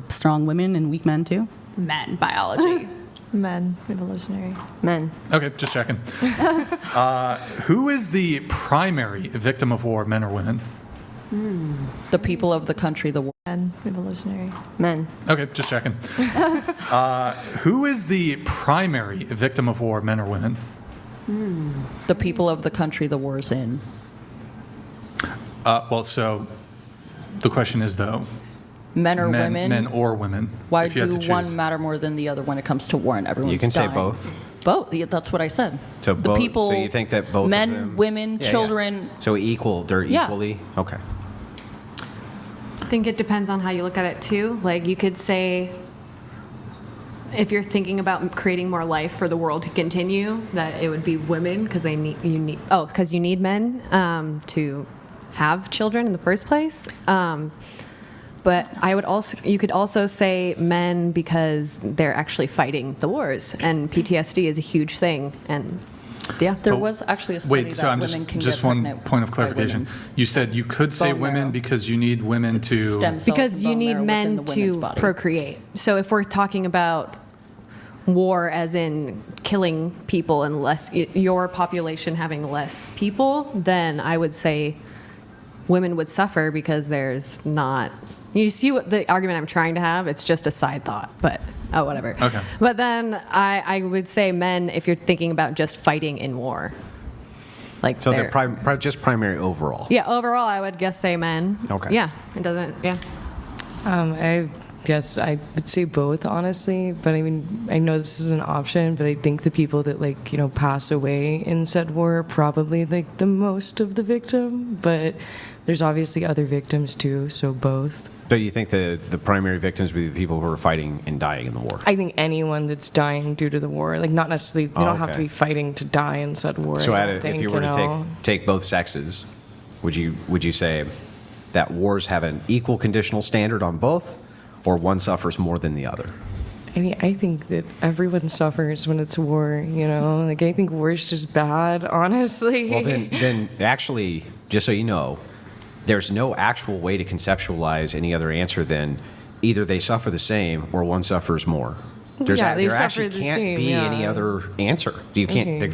strong women and weak men too? Men, biology. Men, evolutionary. Men. Okay, just checking. Who is the primary victim of war, men or women? The people of the country, the war. Men, evolutionary. Men. Okay, just checking. Who is the primary victim of war, men or women? The people of the country the war's in. Well, so the question is, though, Men or women? Men or women. Why if you had do to choose. one matter more than the other when it comes to war and everyone's You can say dying? both. Both. Yeah, that's what I said. So the both. people. So you think that both men, of them, women, Yeah, children. yeah. So equal. They're Yeah. equally. Okay. I think it depends on how you look at it too. Like you could say, if you're thinking about creating more life for the world to continue, that it would be women because because you need men to have children in the first place. But you could also say men because they're actually fighting the wars, and PTSD is a huge thing. And yeah, There was actually a study Wait, that so I'm women can just get one pregnant point of by clarification. women. You said you could say Bone women marrow. because you need women It's to. stem cells because and you bone need marrow within men the women's to body. procreate. So if we're talking about war as in killing people and your population having less people, then I would say women would suffer because there's not. You see what the argument I'm trying to have? It's just a side thought, but whatever. Okay. But then I would say men if you're thinking about just fighting in war. Like So they're just primary overall. yeah, overall I would guess say men. Okay. Yeah, it doesn't. Yeah. I guess I would say both, honestly. But I mean, I know this is an option, but I think the people that pass away in said war are probably the most of the victim. But there's obviously other victims too, so both. So you think the primary victims would be the people who are fighting and dying in the war? I think anyone that's dying due to the war, not necessarily, they don't have to okay. be fighting to die in said war. So I don't think, if you were to take both sexes, would you say that wars have an equal conditional standard on both, or one suffers more than the other? I mean, I think that everyone suffers when it's war, I think war is just bad, honestly. Well, then actually, just so you know, there's no actual way to conceptualize any other answer than either they suffer the same or one suffers more. They There suffer actually the can't same, be any other answer. You can't,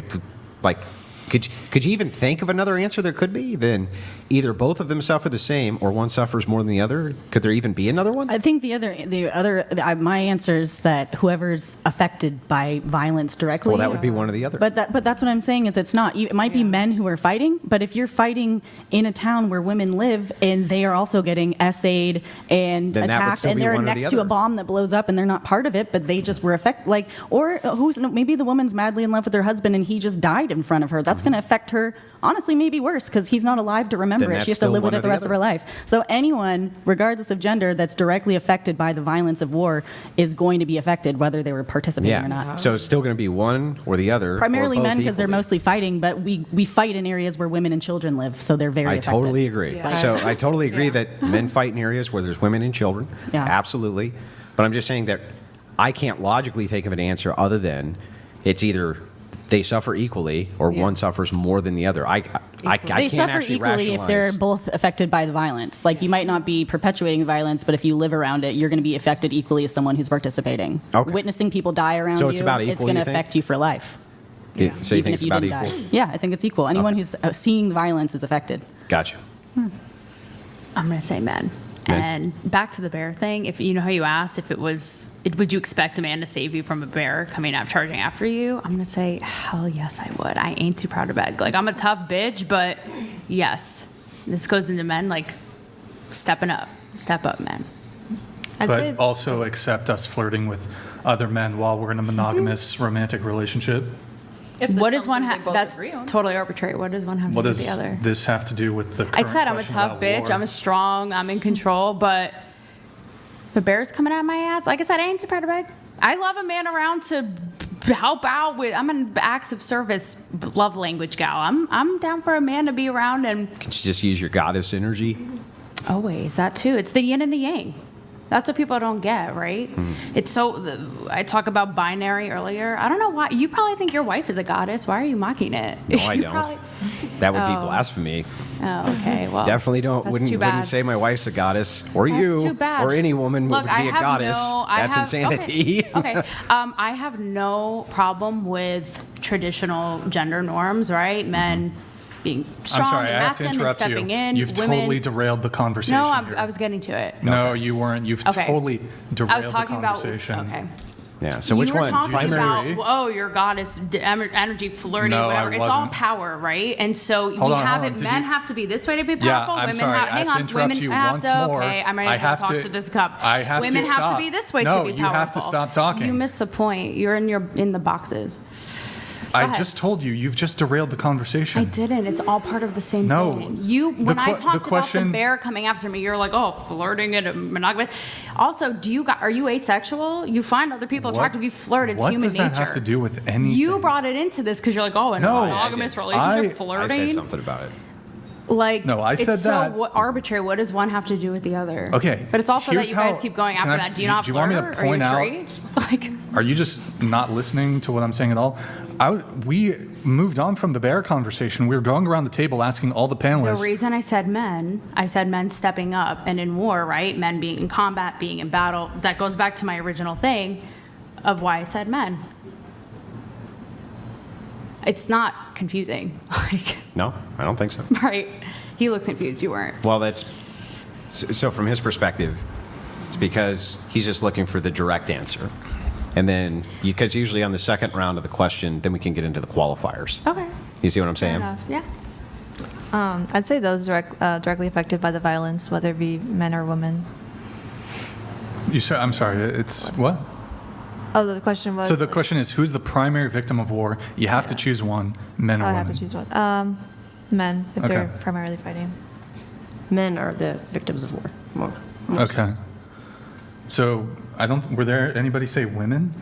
could you even think of another answer there could be? Then either both of them suffer the same or one suffers more than the other. Could there even be another one? I think my answer is that whoever's affected by violence directly. Well, that would be one or the other. But that's what I'm saying is it's not. It might be men who are fighting, but if you're fighting in a town where women live and they are also getting essayed and Then that would attacked, still and be they're one or the next to a other. bomb that blows up and they're not part of it, but they just were affected. Maybe the woman's madly in love with her husband and he just died in front of her. That's going to affect her. Honestly, maybe worse because he's not alive to remember Then it. She that's has to live still with one it or the the rest of other. her life. So anyone, regardless of gender, that's directly affected by the violence of war is going to be affected, whether they were participating or not. So it's still going to be one or the other. Primarily or both men because they're equally. mostly fighting, but we fight in areas where women and children live, so they're very I affected. totally agree. Yeah. So I totally agree that men fight in areas where there's women and children. Yeah. Absolutely. But I'm just saying that I can't logically think of an answer other than it's either they suffer equally or Yeah. one suffers more than the other. I They can't suffer actually equally if they're rationalize. both affected by the violence. Like you might not be perpetuating the violence, but if you live around it, you're going to be affected equally as someone who's participating. Okay. Witnessing people die around So you, it's about equal, it's going to you think? affect you for life. Yeah. So you even think if it's you about didn't equal? die. Yeah, I think it's equal. Anyone who's seeing the violence is affected. Gotcha. I'm going to say men. Men. And back to the bear thing, if you know how you asked if would you expect a man to save you from a bear coming out charging after you? I'm going to say, hell yes, I would. I ain't too proud to beg. Like, I'm a tough bitch, but yes. This goes into men, stepping up. Step up, men. But also accept us flirting with other men while we're in a monogamous romantic relationship. What does one have? have? That's totally arbitrary. What does one have What to do with does the other? this have to do with the I current said I'm a question tough about bitch. war? I'm a strong. I'm in control. But the bear's coming at my ass. Like I said, I ain't too proud to beg. I love a man around to help out with. I'm an acts of service, love language gal. I'm down for a man to be around and Could you just use your goddess energy? always that too. It's the yin and the yang. That's what people don't get, right? It's so, I talk about binary earlier. I don't know why. You probably think your wife is a goddess. Why are you mocking it? No, I You don't. probably- That would be Oh. blasphemy. Oh, okay. Well, Definitely that's wouldn't too bad. say my wife's a goddess, or That's you, too bad. or any woman Look, would I be a have goddess. That's insanity. Okay. I have no problem with traditional gender norms, right? Men being strong I'm sorry, and I have to masculine and interrupt stepping you. in. You've women, totally derailed the conversation. No, here. I was getting to it. No, you weren't. You've Okay. totally derailed I was talking the about. conversation. Okay. Yeah. So you which were one? talking Primary? about, oh, your goddess energy, flirting, No, I whatever. It's all wasn't. power, right? And so Hold we on, have hold it. on. Did Men you- have to be this way to be Yeah, powerful. I'm Women sorry. have. I Hang have to on. interrupt Women you have once to. more. Okay, I might I as well have talk to- to this cup. I have Women to have stop. to be this way No, to be you powerful. have to stop talking. You missed the point. You're in the boxes. Go I ahead. just told you. You've just derailed the conversation. I didn't. It's all part of the same No. thing. When I the talked about question- the bear coming after me, you're like, oh, flirting and monogamous. Also, are you asexual? You find other people What- attractive. You flirt. It's what human does nature. that have to do with anything? You brought it into this because you're like, oh, in No. a Yeah, I monogamous did. relationship, I I flirting. said something about it. Like, No, I it's said so that. arbitrary. What does one have to do with the other? Okay, But it's also that here's you guys how- keep going can after I- that. Do you not do you flirt? want me to Are you point out- intrigued? Like, Are you just not listening to what I'm saying at all? We moved on from the bear conversation. We were going around the table asking all the the panelists. reason I said men stepping up and in war, right? Men being in combat, being in battle. That goes back to my original thing of why I said men. It's not confusing. Like, No, I don't think so. right? He looked confused. You weren't. Well, so from his perspective, it's because he's just looking for the direct answer. And then, because usually on the second round of the question, then we can get into the qualifiers. Okay. You see what I'm Fair saying? enough. Yeah. I'd say those directly affected by the violence, whether it be men or women. You said, I'm sorry, it's what? Oh, the question was. So the question is, who's the primary victim of war? You have to choose one, men or I women. have to choose one. Men, if they're Okay. primarily fighting. Men are the victims of war. Okay. So were there anybody say women?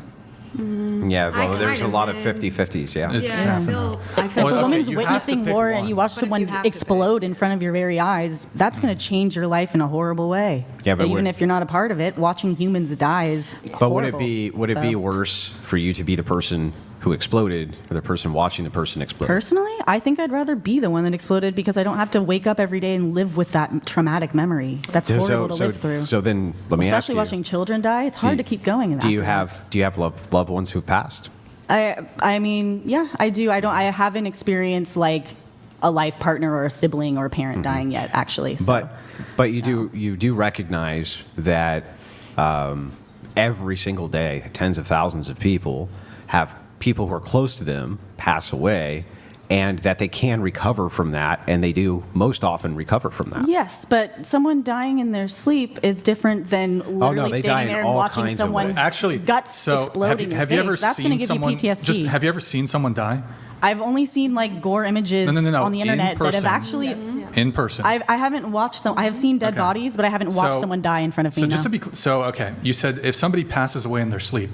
Yeah, well, I there's a kinda lot of did. 50-50s, yeah. It's Yeah, half I and feel. half. I feel. Well, If a okay, woman's you have to witnessing pick war one. and you watch But if someone you have to pick- explode in front of your very eyes, that's going to change your life in a horrible way. Yeah, but even would- if you're not a part of it, watching humans die is But horrible. would it be So, worse for you to be the person who exploded or the person watching the person explode? personally, I think I'd rather be the one that exploded because I don't have to wake up every day and live with that traumatic memory. That's horrible to live through. So then let me ask Especially you. watching children die, it's hard to keep going. Do you after that. have loved ones who've passed? I mean, yeah, I do. I haven't experienced like a life partner or a sibling or a parent dying yet, actually. So. But you do recognize that every single day, tens of thousands of people have people who are close to them pass away, and that they can recover from that, and they do most often recover from that. Yes, but someone dying in their sleep is different than literally they die standing in there and all watching kinds of someone's ways. Actually, guts so explode in your have face. you ever That's going seen to give someone? you PTSD. Have you ever seen someone die I've only seen like gore images No, on the in internet that have person. actually. in person? I haven't watched some. I have seen dead Okay. bodies, but I haven't watched So- someone die in front of me. So just no. to be okay, you said if somebody passes away in their sleep.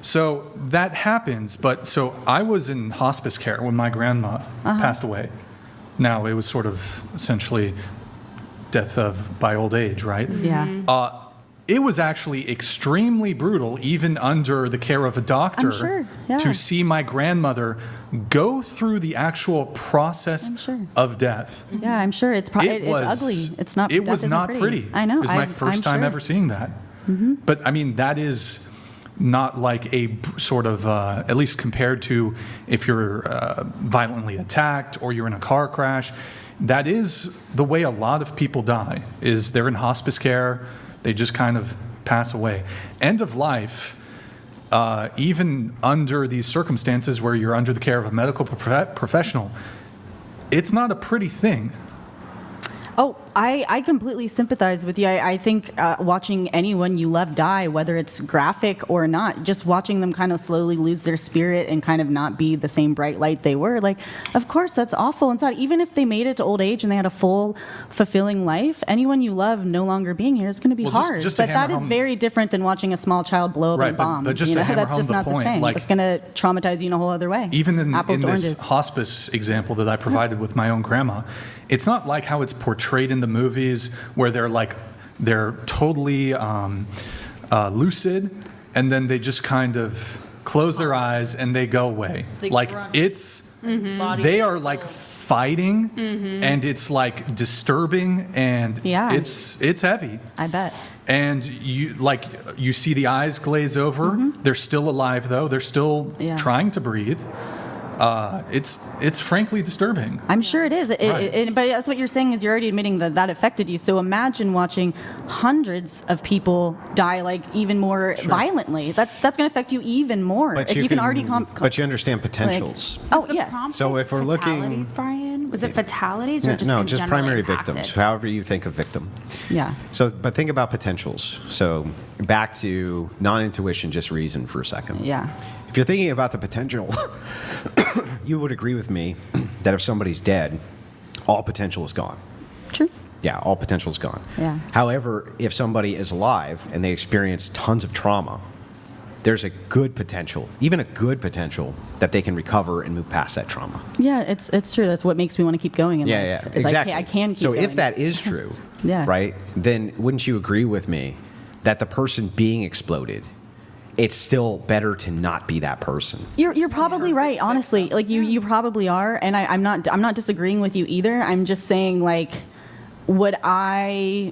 So that happens, but so I was in hospice care when my grandma passed away. Now it was sort of essentially death by old age, right? Yeah. It was actually extremely brutal, even under the care of a doctor, sure, yeah. to see my grandmother go through the actual process sure. of death. Yeah, I'm sure it's it's ugly. It's not. It death was isn't not pretty. I know. It was my I'm first time sure. ever seeing that. But I mean, that is not like a sort of, at least compared to if you're violently attacked or you're in a car crash. That is the way a lot of people die. Is they're in hospice care. They just kind of pass away. End of life. Even under these circumstances where you're under the care of a medical professional, it's not a pretty thing. Oh, I completely sympathize with you. I think watching anyone you love die, whether it's graphic or not, just watching them kind of slowly lose their spirit and kind of not be the same bright light they were, like, of course, that's awful and sad. Even if they made it to old age and they had a full, fulfilling life, anyone you love no longer being here is going to be Well, hard. just to But that hammer is home- very different than watching a small child blow up Right, in a but- bomb. but just you to know, hammer that's home just the not point, the same. like- It's going to traumatize you in a whole other way. Even in Apples to this oranges. hospice example that I provided with my own grandma, it's not like how it's portrayed in the movies where they're like they're totally lucid, and then they just kind of close their eyes and they go away. They Like grunt. it's, Body they is are like still- fighting, and it's like disturbing, and Yeah. it's heavy. I bet. And you see the eyes glaze over. They're still alive though. They're still Yeah. trying to breathe. It's frankly disturbing. I'm sure it is. Right. But that's what you're saying is you're already admitting that that affected you. So imagine watching hundreds of people die like even more violently. That's going to affect you even more. But if you can already but you understand potentials. Oh, The yes. prompt So if we're looking- fatalities, Brian, was it fatalities or No, just no, in just general primary impacted? victims, however you think of victim. Yeah. So, but think about potentials. So back to non-intuition, just reason for a second. Yeah. If you're thinking about the potential, you would agree with me that if somebody's dead, all potential is gone. True. Yeah, all potential is gone. Yeah. However, if somebody is alive and they experience tons of trauma, there's a good potential, even a good potential, that they can recover and move past that trauma. Yeah, it's true. That's what makes me want to keep going in Yeah, life. yeah, is exactly. I can keep so going. if that is true, Yeah. right, then wouldn't you agree with me that the person being exploded, it's still better to not be that person? You're probably right, honestly. Like you probably are, and I'm not disagreeing with you either. I'm just saying, like, would I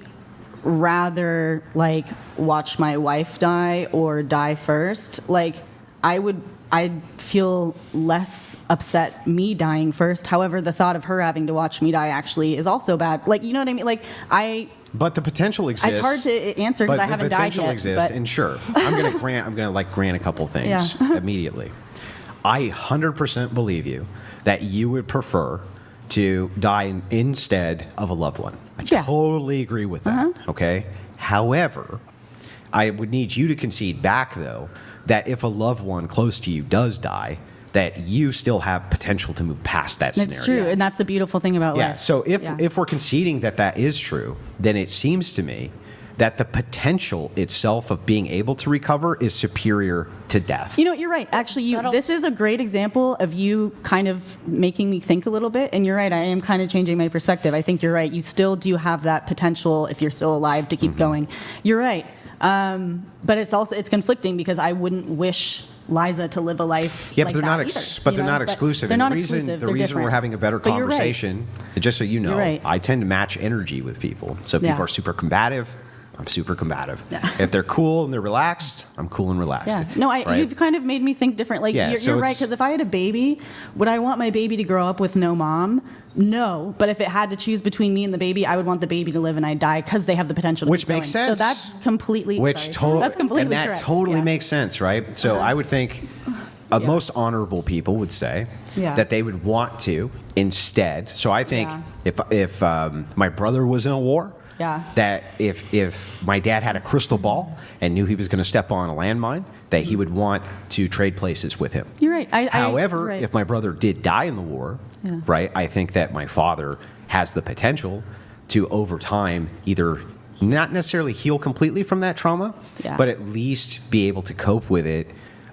rather like watch my wife die or die first? Like, I'd feel less upset me dying first. However, the thought of her having to watch me die actually is also bad. Like, you know what I mean? Like, But the potential exists. it's hard to answer because But I haven't the died potential yet. exists, but and sure, I'm gonna grant a couple things Yeah. immediately. I 100% believe you that you would prefer to die instead of a loved one. I Yeah. totally agree with that. Okay. However, I would need you to concede back though that if a loved one close to you does die, that you still have potential to move past that scenario. it's true, and that's the beautiful thing about Yeah. life. So if Yeah. if we're conceding that that is true, then it seems to me that the potential itself of being able to recover is superior to death. You know, you're right. Actually, this is a great example of you kind of making me think a little bit. And you're right. I am kind of changing my perspective. I think you're right. You still do have that potential if you're still alive to keep Mm-hmm. going. You're right. But it's conflicting because I wouldn't wish Liza to live a life. Yeah, like but they're that not. either, But you they're know? not exclusive. They're And not the reason, exclusive. the They're reason we're different. having a better But you're right. conversation, just so you know, You're right. I tend to match energy with people. So if people Yeah. are super combative, I'm super combative. Yeah. If they're cool and they're relaxed, I'm cool and relaxed. Yeah. No, right? you've kind of made me think different. Like, Yeah, so you're right, it's- because if I had a baby, would I want my baby to grow up with no mom? No. But if it had to choose between me and the baby, I would want the baby to live and I die because they have the potential to Which keep makes going. sense. So that's completely that's completely and that correct. totally Yeah. makes sense, right? So I would think most honorable people would say Yeah. that they would want to instead. So I think Yeah. if my brother was in a war, Yeah. that if my dad had a crystal ball and knew he was going to step on a landmine, that he would want to trade places with him. You're right. However, right. if my brother did die in the war, Yeah. right, I think that my father has the potential to, over time, either not necessarily heal completely from that trauma, Yeah. but at least be able to cope with it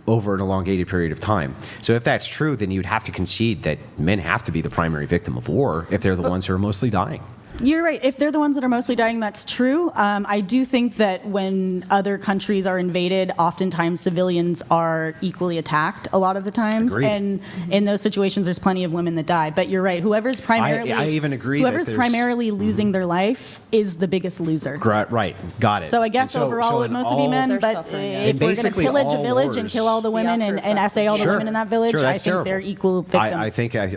over an elongated period of time. So if that's true, then you'd have to concede that men have to be the primary victim of war if they're the ones who are mostly dying. You're right. If they're the ones that are mostly dying, that's true. I do think that when other countries are invaded, oftentimes civilians are equally attacked a lot of the times. Agreed. And in those situations, there's plenty of women that die. But you're right. Whoever's primarily, I even agree that Whoever's there's- primarily losing their life is the biggest loser. Right, got it. So I guess And overall it in would mostly be all- men, They're but suffering, yeah. if In we're going to basically pillage a all village and wars. kill all the women after and effects. essay all the Sure. women in that village, Sure, I that's think terrible. they're equal victims. I think that's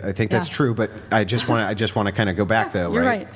Yeah. true, but I just want to kind of go back though, You're right? right.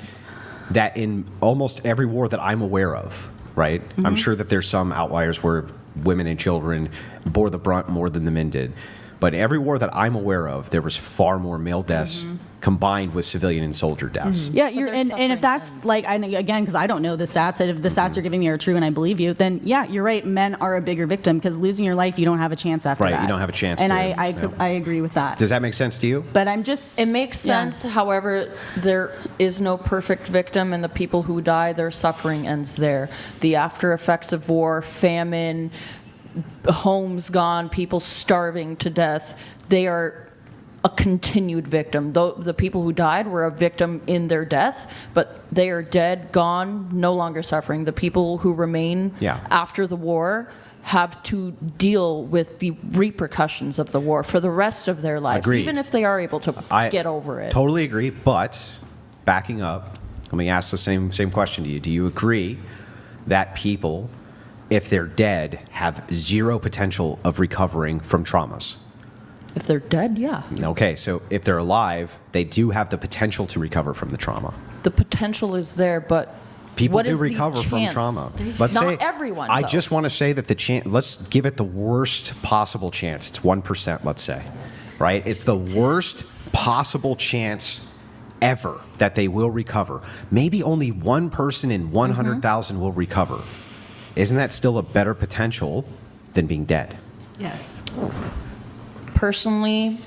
That in almost every war that I'm aware of, right? Mm-hmm. I'm sure that there's some outliers where women and children bore the brunt more than the men did. But every war that I'm aware of, there was far more male deaths combined with civilian and soldier deaths. Yeah, their and if suffering that's ends. like, again, because I don't know the stats, and if the stats you're giving me are true and I believe you, then yeah, you're right. Men are a bigger victim because losing your life, you don't have a chance after Right, that. you don't have a chance And to, I agree with that. Does that make sense to you? But I'm just. It makes yeah. sense. However, there is no perfect victim, and the people who die, their suffering ends there. The after effects of war, famine, homes gone, people starving to death, they are a continued victim. Though the people who died were a victim in their death, but they are dead, gone, no longer suffering. The people who remain after the war have to deal with the repercussions of the war for the rest of their lives, Agreed. even if they are able to get over it. Totally agree, but backing up, let me ask the same question to you. Do you agree that people, if they're dead, have zero potential of recovering from traumas? If they're dead, yeah. Okay, so if they're alive, they do have the potential to recover from the trauma. The potential is there, but People what do is the recover from chance? trauma. Not everyone, I though. just want to say that the chance. Let's give it the worst possible chance. It's 1%. Let's say, right? It's the worst possible chance ever that they will recover. Maybe only one person in 100,000 will recover. Isn't that still a better potential than being dead? Yes. Personally,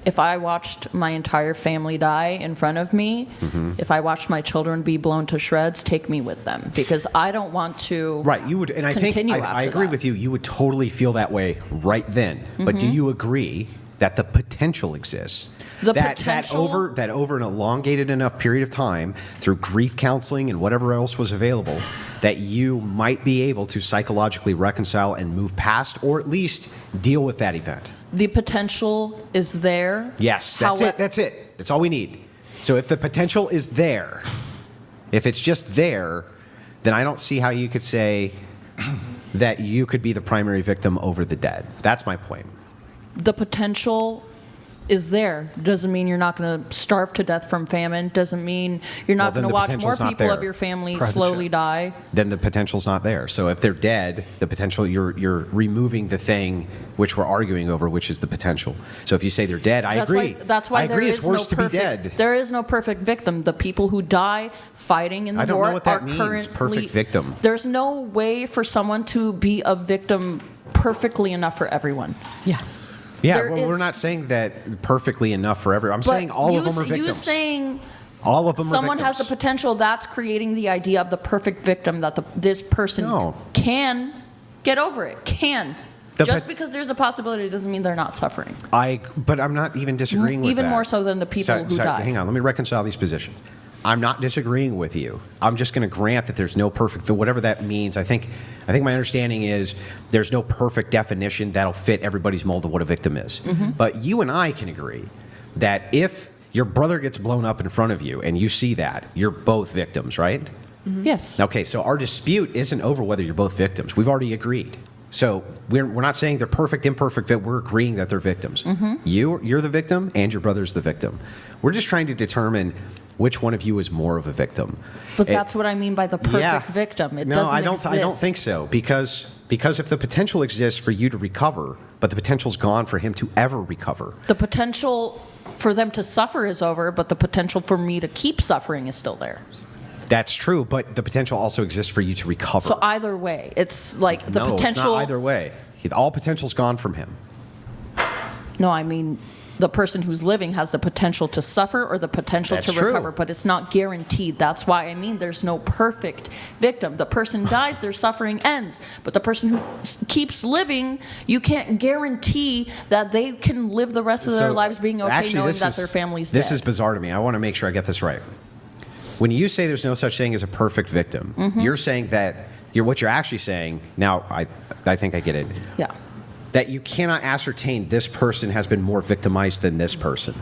if I watched my entire family die in front of me, if I watched my children be blown to shreds, take me with them, because I don't want to. Right, you would, and I think I agree with you. You would totally feel that way right then. But do you agree that the potential exists? The that potential- over an elongated enough period of time, through grief counseling and whatever else was available, that you might be able to psychologically reconcile and move past, or at least deal with that event. The potential is there. Yes, that's it. That's it. That's all we need. So if the potential is there, if it's just there, then I don't see how you could say that you could be the primary victim over the dead. That's my point. The potential is there. Doesn't mean you're not going to starve to death from famine. Doesn't mean you're not Well, going to then the watch more potential's not people there. of your family slowly die. Then the potential's not there. So if they're dead, the potential, you're removing the thing which we're arguing over, which is the potential. So if you say they're dead, I agree. That's why I there agree is it's worse to no be perfect. dead. There is no perfect victim. The people who die fighting in the I don't war know what that are means, currently perfect victim. There's no way for someone to be a victim perfectly enough for everyone. Yeah. Yeah, There well, we're is- not saying that perfectly enough for everyone. I'm But saying all of them are You victims. saying All of them are someone has the victims. potential, that's creating the idea of the perfect victim, that this person No. can get over it. Can. The Just pot- because there's a possibility doesn't mean they're not suffering. But I'm not even disagreeing with that. Even more so than the people who die. Hang on, let me reconcile these positions. I'm not disagreeing with you. I'm just going to grant that there's no perfect, whatever that means. I think my understanding is there's no perfect definition that'll fit everybody's mold of what a victim is. But you and I can agree that if your brother gets blown up in front of you and you see that, you're both victims, right? Yes. Okay, so our dispute isn't over whether you're both victims. We've already agreed. So we're not saying they're perfect, imperfect. We're agreeing that they're victims. You're the victim, and your brother's the victim. We're just trying to determine which one of you is more of a victim. But that's what I mean by the perfect victim. It doesn't I exist. don't think so, because if the potential exists for you to recover, but the potential's gone for him to ever recover. The potential for them to suffer is over, but the potential for me to keep suffering is still there. That's true, but the potential also exists for you to recover. So either way, it's like the no, potential. it's not either way. All potential's gone from him. No, I mean the person who's living has the potential to suffer or the potential That's to true. recover, but it's not guaranteed. That's why I mean there's no perfect victim. The person dies, their suffering ends. But the person who keeps living, you can't guarantee that they can live the rest of their lives being okay, Actually, knowing this that is- their family's dead. This is bizarre to me. I want to make sure I get this right. When you say there's no such thing as a perfect victim, you're saying that what you're actually saying. Now, I think I get it. Yeah. That you cannot ascertain this person has been more victimized than this person.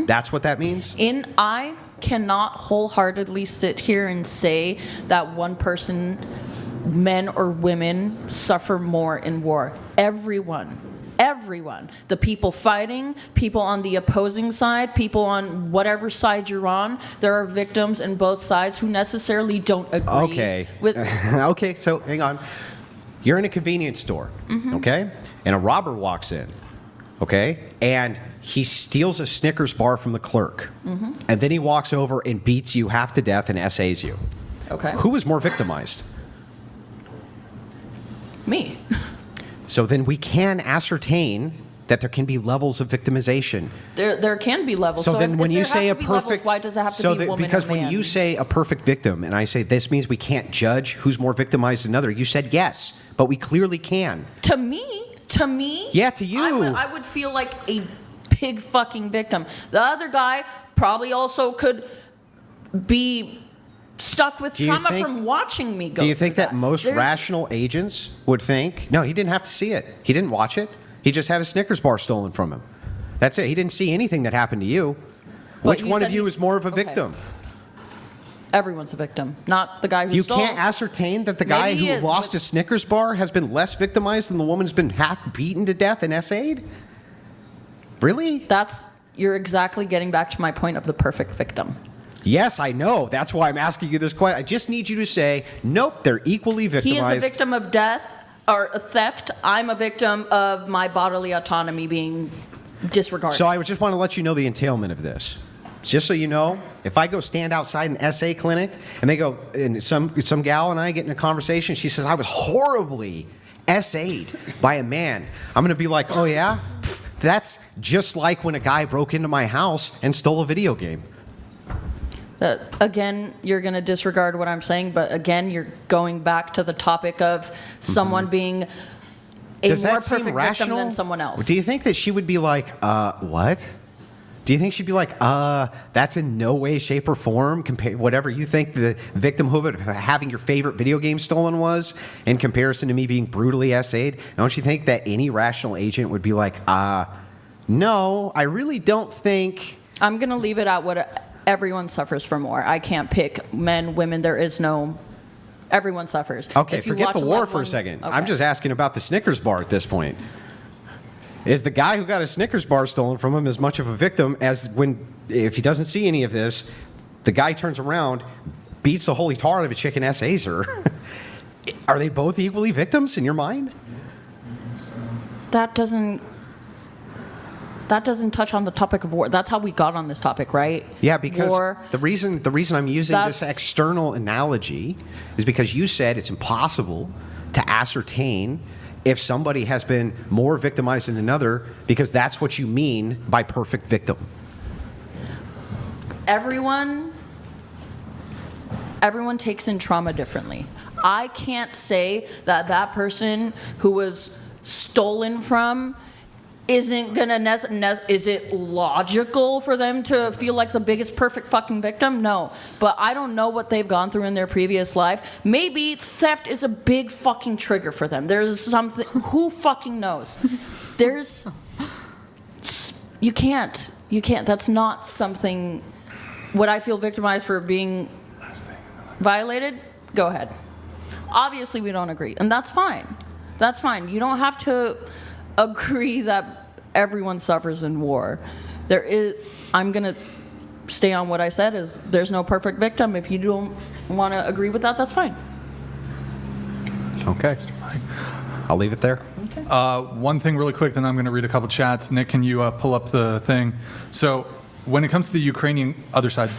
That's what that means? I cannot wholeheartedly sit here and say that one person, men or women, suffer more in war. Everyone. The people fighting, people on the opposing side, people on whatever side you're on, there are victims in both sides who necessarily don't agree Okay. with. Okay, so hang on. You're in a convenience store, okay? And a robber walks in, okay? And he steals a Snickers bar from the clerk. And then he walks over and beats you half to death and essays you. Okay. Who is more victimized? Me. So then we can ascertain that there can be levels of victimization. There can be levels. So then if when there you has say to a be levels, perfect... why does it have to so be that, woman because or man? when you say a perfect victim, and I say this means we can't judge who's more victimized than another, you said yes, but we clearly can. To me, Yeah, to you. I would feel like a big fucking victim. The other guy probably also could be stuck with Do you trauma think- from watching me go Do you think through that most There's- rational agents would think, no, he didn't have to see it. He didn't watch it. He just had a Snickers bar stolen from him. That's it. He didn't see anything that happened to you. But Which you one said of you he's- is more of a okay. victim? Everyone's a victim, not the guy who You stole. can't ascertain that the guy Maybe he who is, lost but- his Snickers bar has been less victimized than the woman who's been half beaten to death and essayed? Really? You're exactly getting back to my point of the perfect victim. Yes, I know. That's why I'm asking you this question. I just need you to say, nope, they're equally victimized. He is a victim of death or theft. I'm a victim of my bodily autonomy being disregarded. So I just want to let you know the entailment of this. Just so you know, if I go stand outside an SA clinic and they go, and some gal and I get in a conversation, she says, I was horribly SA'd by a man. I'm going to be like, oh yeah? Pff, that's just like when a guy broke into my house and stole a video game. Again, you're going to disregard what I'm saying, but again, you're going back to the topic of someone being a Does more that seem perfect victim rational? than someone else. Do you think that she would be like, what? Do you think she'd be like, that's in no way, shape, or form, whatever you think the victimhood of having your favorite video game stolen was in comparison to me being brutally essayed? Don't you think that any rational agent would be like, no, I really don't think... I'm going to leave it at what everyone suffers from war. I can't pick men, women, there is no... Everyone suffers. Okay, If you forget watch the a war loved for a one- second. Okay. I'm just asking about the Snickers bar at this point. Is the guy who got a Snickers bar stolen from him as much of a victim as when, if he doesn't see any of this, the guy turns around, beats the holy tar out of a chick and essays her? Are they both equally victims in your mind? That doesn't touch on the topic of war. That's how we got on this topic, right? Yeah, because war. the reason I'm using this That's- external analogy is because you said it's impossible to ascertain if somebody has been more victimized than another, because that's what you mean by perfect victim. Everyone takes in trauma differently. I can't say that person who was stolen from isn't gonna is it logical for them to feel like the biggest perfect fucking victim? No. But I don't know what they've gone through in their previous life. Maybe theft is a big fucking trigger for them. There's something, who fucking knows? You can't, that's not something. Would I feel victimized for being violated? Go ahead. Obviously we don't agree, and that's fine. That's fine. You don't have to agree that everyone suffers in war. I'm going to stay on what I said is there's no perfect victim. If you don't want to agree with that, that's fine. Okay. I'll leave it there. One thing really quick, then I'm going to read a couple chats. Nick, can you pull up the thing? So when it comes to the Ukrainian other side,